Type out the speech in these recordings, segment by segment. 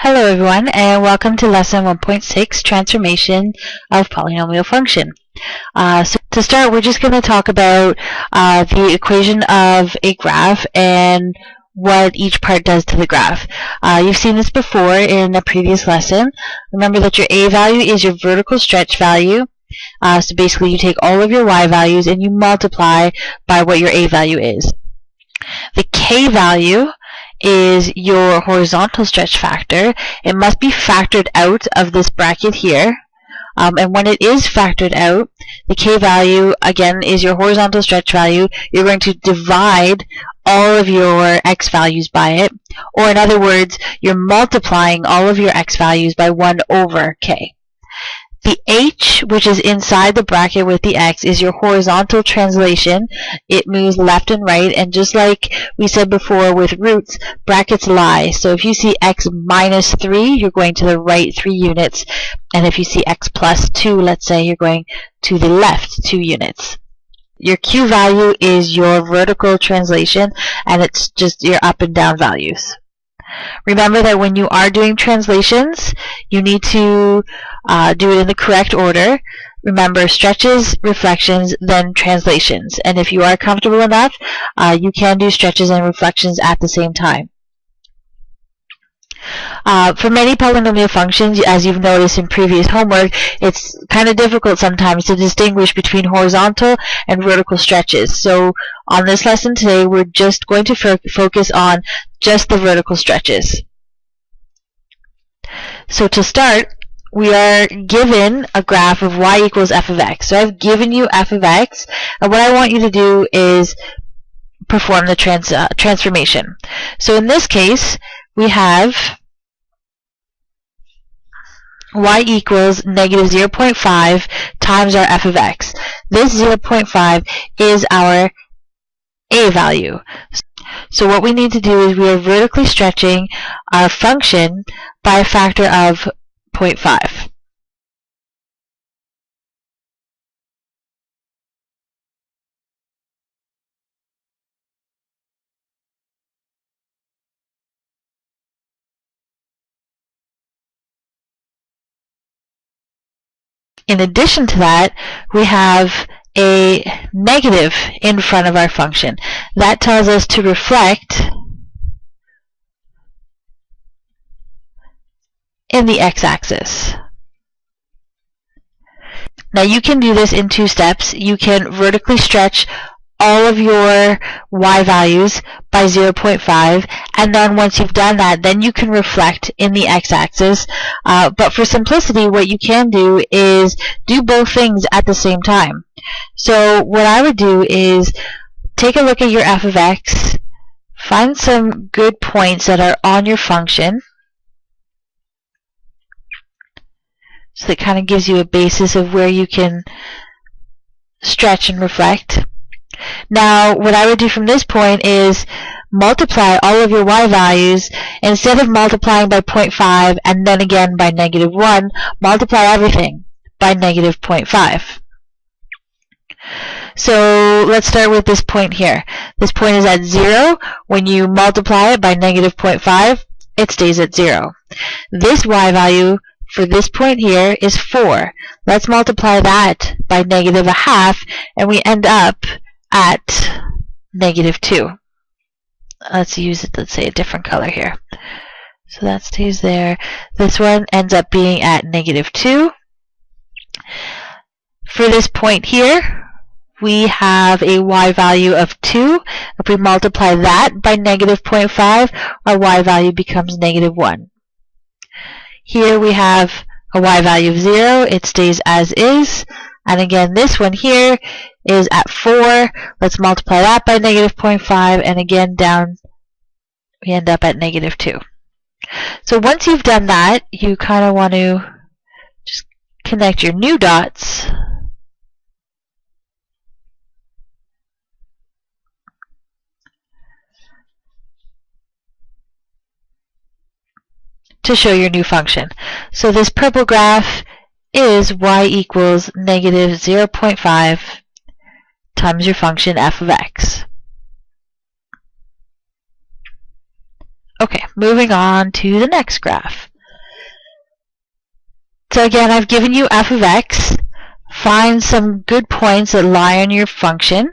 Hello everyone, and welcome to lesson 1.6, transformation of polynomial function. So to start, we're just going to talk about the equation of a graph and what each part does to the graph. You've seen this before in a previous lesson. Remember that your a value is your vertical stretch value. So basically you take all of your y values and you multiply by what your a value is. The k value is your horizontal stretch factor. It must be factored out of this bracket here. And when it is factored out, the k value, again, is your horizontal stretch value. You're going to divide all of your x values by it. Or in other words, you're multiplying all of your x values by 1 over k. The h, which is inside the bracket with the x, is your horizontal translation. It moves left and right, and just like we said before with roots, brackets lie. So if you see x minus 3, you're going to the right 3 units. And if you see x plus 2, let's say, you're going to the left 2 units. Your q value is your vertical translation, and it's just your up and down values. Remember that when you are doing translations, you need to do it in the correct order. Remember, stretches, reflections, then translations. And if you are comfortable enough, you can do stretches and reflections at the same time. For many polynomial functions, as you've noticed in previous homework, it's kind of difficult sometimes to distinguish between horizontal and vertical stretches. So on this lesson today, we're just going to focus on just the vertical stretches. So to start, we are given a graph of y equals f of x. So I've given you f of x, and what I want you to do is perform the transformation. So in this case, we have y equals negative 0.5 times our f of x. This 0.5 is our a value. So what we need to do is we are vertically stretching our function by a factor of 0.5. In addition to that, we have a negative in front of our function. That tells us to reflect in the x-axis. Now you can do this in 2 steps. You can vertically stretch all of your y values by 0.5, and then once you've done that, then you can reflect in the x-axis. But for simplicity, what you can do is do both things at the same time. So what I would do is take a look at your f of x, find some good points that are on your function. So that kind of gives you a basis of where you can stretch and reflect. Now, what I would do from this point is multiply all of your y values. Instead of multiplying by 0.5 and then again by negative 1, multiply everything by negative 0.5. So let's start with this point here. This point is at 0. When you multiply it by negative 0.5, it stays at 0. This y value for this point here is 4. Let's multiply that by negative 1/2, and we end up at negative 2. Let's use it, let's say, a different color here. So that stays there. This one ends up being at negative 2. For this point here, we have a y value of 2. If we multiply that by negative 0.5, our y value becomes negative 1. Here we have a y value of 0. It stays as is. And again, this one here is at 4. Let's multiply that by negative 0.5, and again down, we end up at negative 2. So once you've done that, you kind of want to just connect your new dots. To show your new function. So this purple graph is y equals negative 0.5 times your function f of x. Okay, moving on to the next graph. So again, I've given you f of x. Find some good points that lie on your function.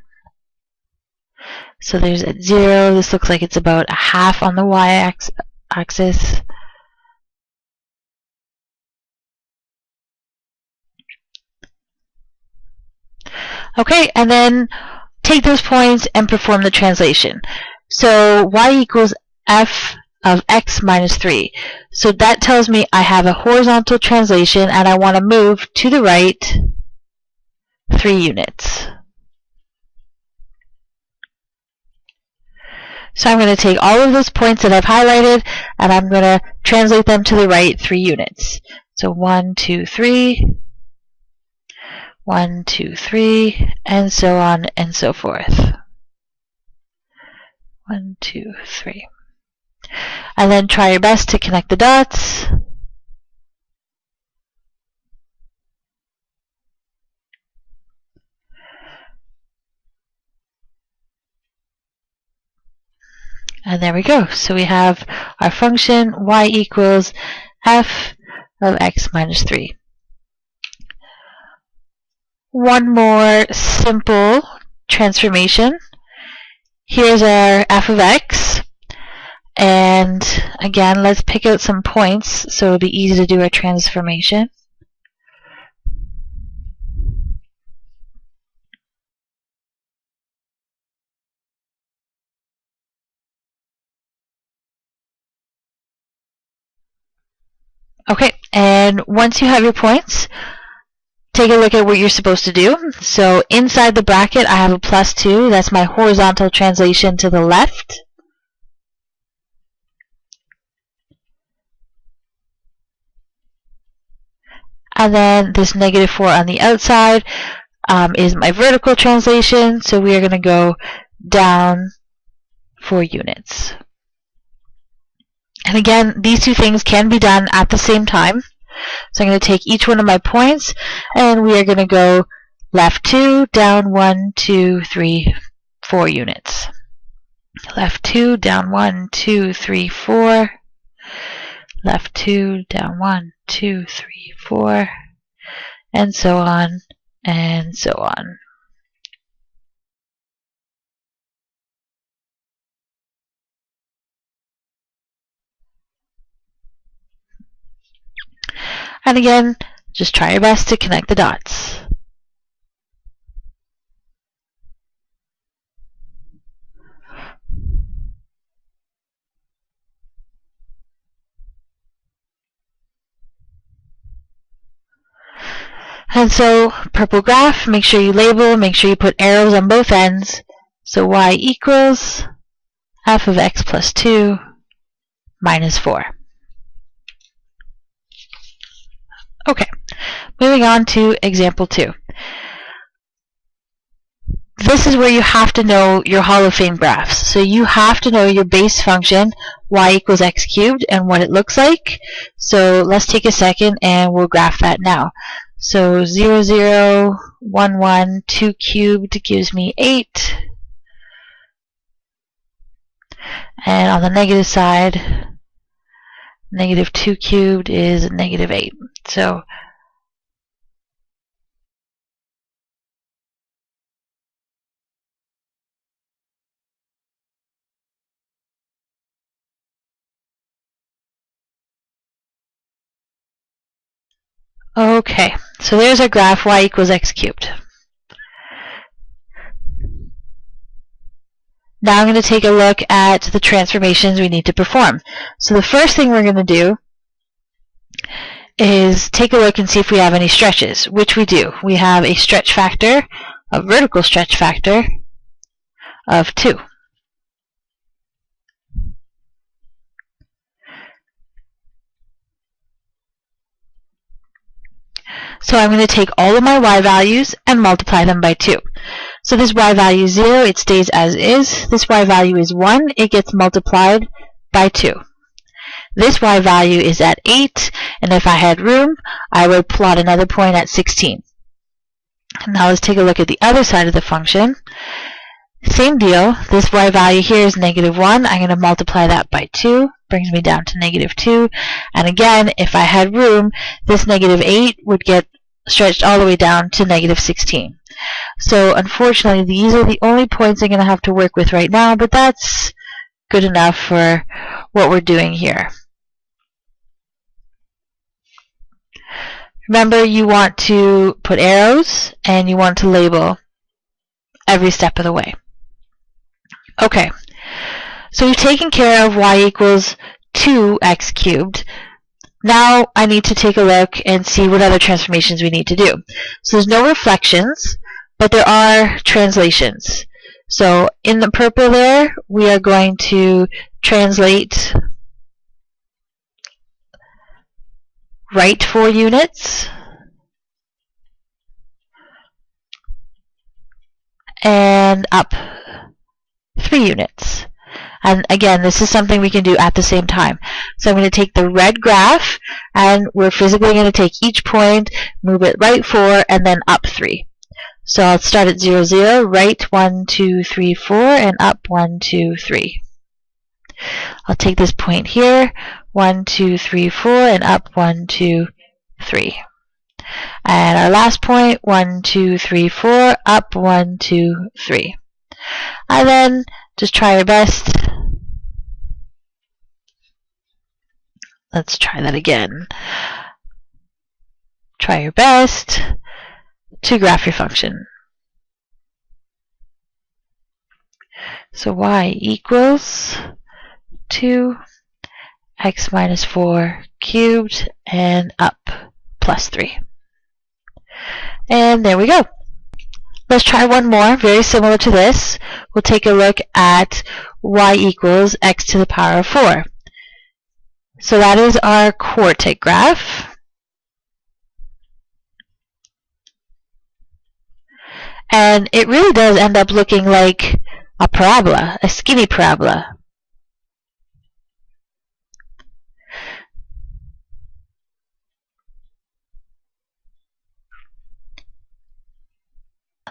So there's at 0. This looks like it's about a half on the y-axis. Okay, and then take those points and perform the translation. So y equals f of x minus 3. So that tells me I have a horizontal translation and I want to move to the right 3 units. So I'm going to take all of those points that I've highlighted and I'm going to translate them to the right 3 units. So 1, 2, 3, 1, 2, 3, and so on and so forth. 1, 2, 3. And then try your best to connect the dots. And there we go. So we have our function y equals f of x minus 3. One more simple transformation. Here's our f of x. And again, let's pick out some points so it'll be easy to do our transformation. Okay, and once you have your points, take a look at what you're supposed to do. So inside the bracket, I have a plus 2. That's my horizontal translation to the left. And then this negative 4 on the outside is my vertical translation. So we are going to go down 4 units. And again, these two things can be done at the same time. So I'm going to take each one of my points, and we are going to go left 2, down 1, 2, 3, 4 units. Left 2, down 1, 2, 3, 4. Left 2, down 1, 2, 3, 4. And so on, and so on. And again, just try your best to connect the dots. And so, purple graph, make sure you label, make sure you put arrows on both ends. So y equals f of x plus 2 minus 4. Okay, moving on to example 2. This is where you have to know your Halloffame graphs. So you have to know your base function, y equals x cubed, and what it looks like. So let's take a second and we'll graph that now. So 0, 0, 1, 1, 2 cubed gives me 8. And on the negative side, negative 2 cubed is negative 8. So okay, so there's our graph, y equals x cubed. Now I'm going to take a look at the transformations we need to perform. So the first thing we're going to do is take a look and see if we have any stretches, which we do. We have a stretch factor, a vertical stretch factor of 2. So I'm going to take all of my y values and multiply them by 2. So this y value is 0, it stays as is. This y value is 1, it gets multiplied by 2. This y value is at 8, and if I had room, I would plot another point at 16. Now let's take a look at the other side of the function. Same deal, this y value here is negative 1, I'm going to multiply that by 2. brings me down to -2. And again, if I had room, this -8 would get stretched all the way down to -16. So unfortunately, these are the only points I'm going to have to work with right now, but that's good enough for what we're doing here. Remember, you want to put arrows and you want to label every step of the way. Okay, so we've taken care of y equals 2x cubed. Now I need to take a look and see what other transformations we need to do. So there's no reflections, but there are translations. So in the purple there, we are going to translate right 4 units and up 3 units. And again, this is something we can do at the same time. So I'm going to take the red graph, and we're physically going to take each point, move it right 4, and then up 3. So I'll start at 0, 0, right 1, 2, 3, 4, and up 1, 2, 3. I'll take this point here, 1, 2, 3, 4, and up 1, 2, 3. And our last point, 1, 2, 3, 4, up 1, 2, 3. And then just try your best. Let's try that again. Try your best to graph your function. So y equals 2x minus 4 cubed and up plus 3. And there we go. Let's try one more, very similar to this. We'll take a look at y equals x to the power of 4. So that is our Quartic graph. And it really does end up looking like a parabola, a skinny parabola.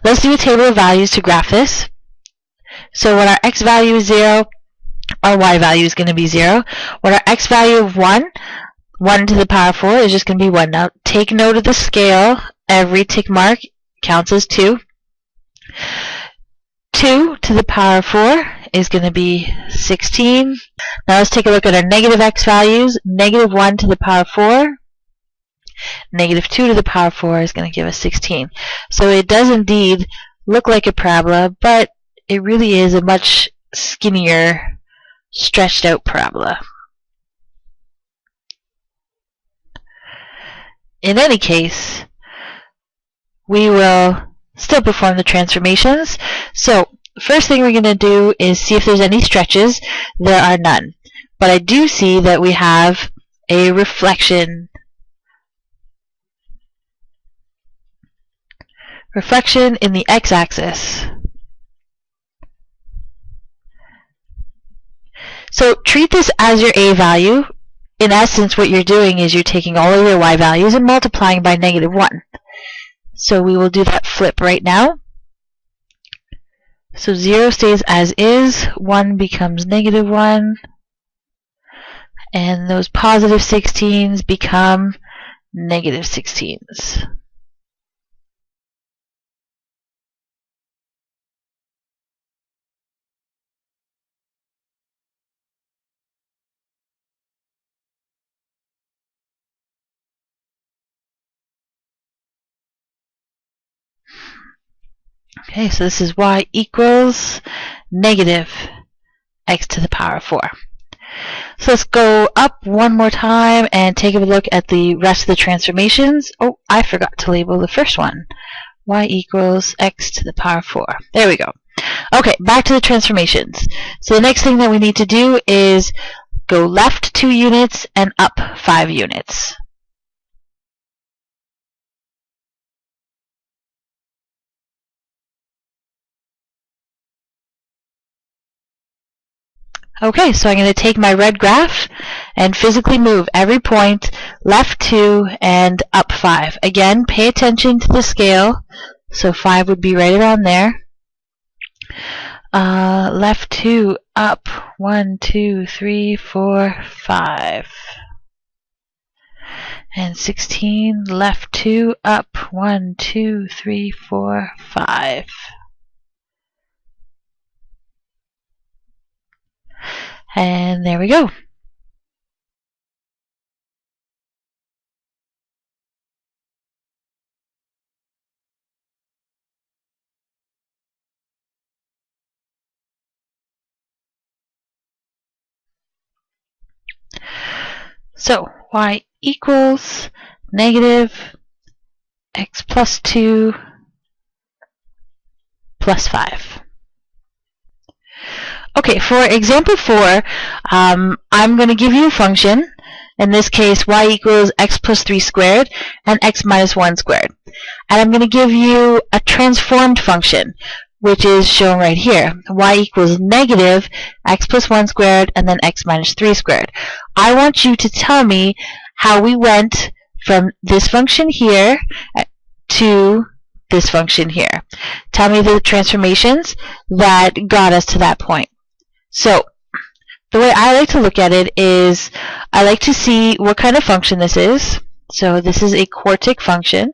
Let's do a table of values to graph this. So when our x value is 0, our y value is going to be 0. When our x value of 1, 1 to the power 4 is just going to be 1. Now take note of the scale. Every tick mark counts as 2. 2 to the power 4 is going to be 16. Now let's take a look at our negative x values. Negative 1 to the power 4. Negative 2 to the power 4 is going to give us 16. So it does indeed look like a parabola, but it really is a much skinnier, stretched out parabola. In any case, we will still perform the transformations. So first thing we're going to do is see if there's any stretches. There are none. But I do see that we have a reflection in the x-axis. So treat this as your a value. In essence, what you're doing is you're taking all of your y values and multiplying by -1. So we will do that flip right now. So 0 stays as is, 1 becomes -1, and those positive 16s become negative 16s. Okay, so this is y equals negative x to the power of 4. So let's go up one more time and take a look at the rest of the transformations. Oh, I forgot to label the first one. Y equals x to the power of 4. There we go. Okay, back to the transformations. So the next thing that we need to do is go left 2 units and up 5 units. Okay, so I'm going to take my red graph and physically move every point left 2 and up 5. Again, pay attention to the scale. So 5 would be right around there. Left 2, up 1, 2, 3, 4, 5. And 16, left 2, up 1, 2, 3, 4, 5. And there we go. So y equals negative x plus 2 plus 5. Okay, for example 4, I'm going to give you a function. In this case, y equals x plus 3 squared and x minus 1 squared. And I'm going to give you a transformed function, which is shown right here. Y equals negative x plus 1 squared and then x minus 3 squared. I want you to tell me how we went from this function here to this function here. Tell me the transformations that got us to that point. So the way I like to look at it is I like to see what kind of function this is. So this is a quartic function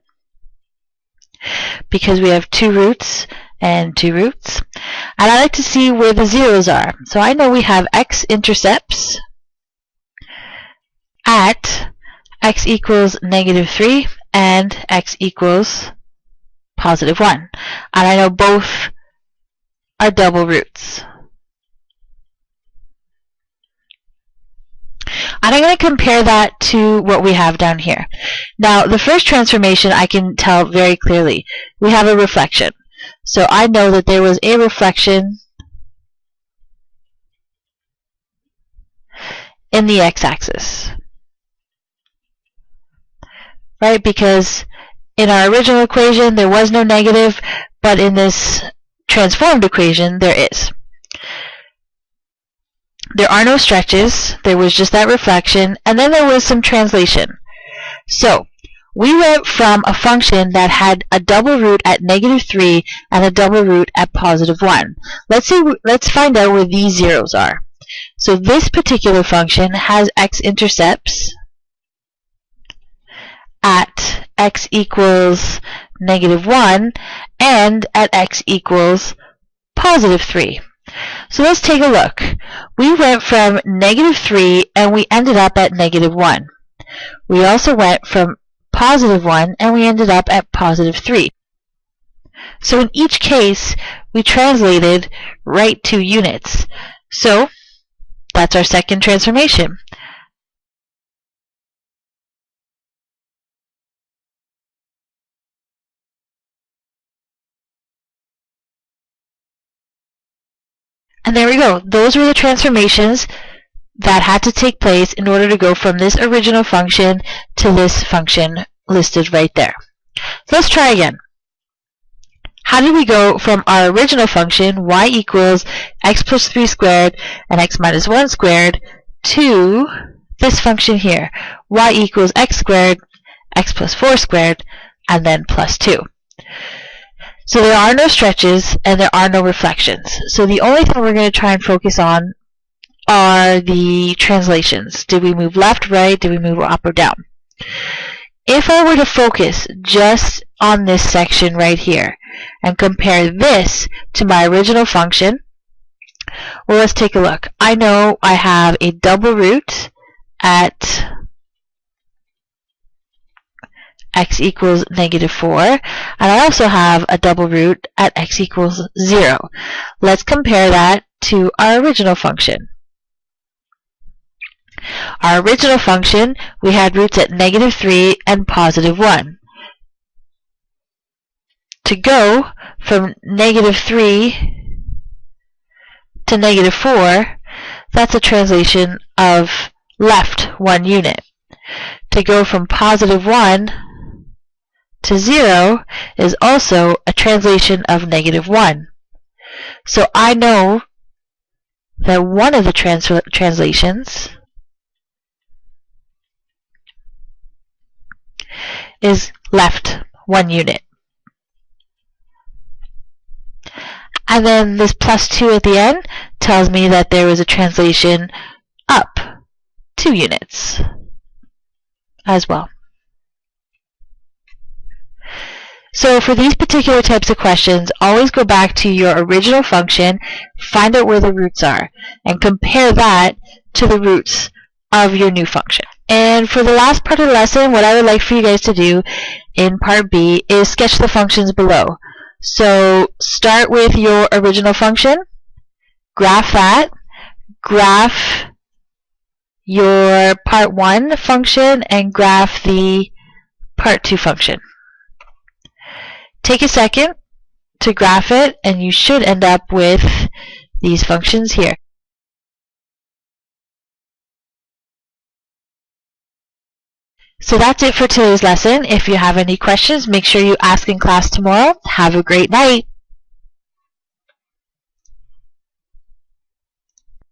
because we have 2 roots and 2 roots. And I like to see where the zeros are. So I know we have x-intercepts at x equals negative 3 and x equals positive 1. And I know both are double roots. And I'm going to compare that to what we have down here. Now, the first transformation I can tell very clearly. We have a reflection. So I know that there was a reflection in the x-axis. Right? Because in our original equation there was no negative, but in this transformed equation there is. There are no stretches, there was just that reflection, and then there was some translation. So, we went from a function that had a double root at negative 3 and a double root at positive 1. Let's find out where these zeros are. So this particular function has x-intercepts at x equals negative 1 and at x equals positive 3. So let's take a look. We went from negative 3 and we ended up at negative 1. We also went from positive 1 and we ended up at positive 3. So in each case, we translated right 2 units. So that's our second transformation. And there we go. Those were the transformations that had to take place in order to go from this original function to this function listed right there. So let's try again. How did we go from our original function, y equals x plus 3 squared and x minus 1 squared, to this function here, y equals x squared, x plus 4 squared, and then plus 2. So there are no stretches and there are no reflections. So the only thing we're going to try and focus on are the translations. Did we move left, right? Did we move up or down? If I were to focus just on this section right here and compare this to my original function, well, let's take a look. I know I have a double root at x equals negative 4, and I also have a double root at x equals 0. Let's compare that to our original function. Our original function, we had roots at negative 3 and positive 1. To go from negative 3 to negative 4, that's a translation of left 1 unit. To go from positive 1 to 0 is also a translation of negative 1. So I know that one of the translations is left 1 unit. And then this +2 at the end tells me that there was a translation up 2 units as well. So for these particular types of questions, always go back to your original function, find out where the roots are, and compare that to the roots of your new function. And for the last part of the lesson, what I would like for you guys to do in part B is sketch the functions below. So start with your original function, graph that, graph your part 1 function, and graph the part 2 function. Take a second to graph it, and you should end up with these functions here. So that's it for today's lesson. If you have any questions, make sure you ask in class tomorrow. Have a great night.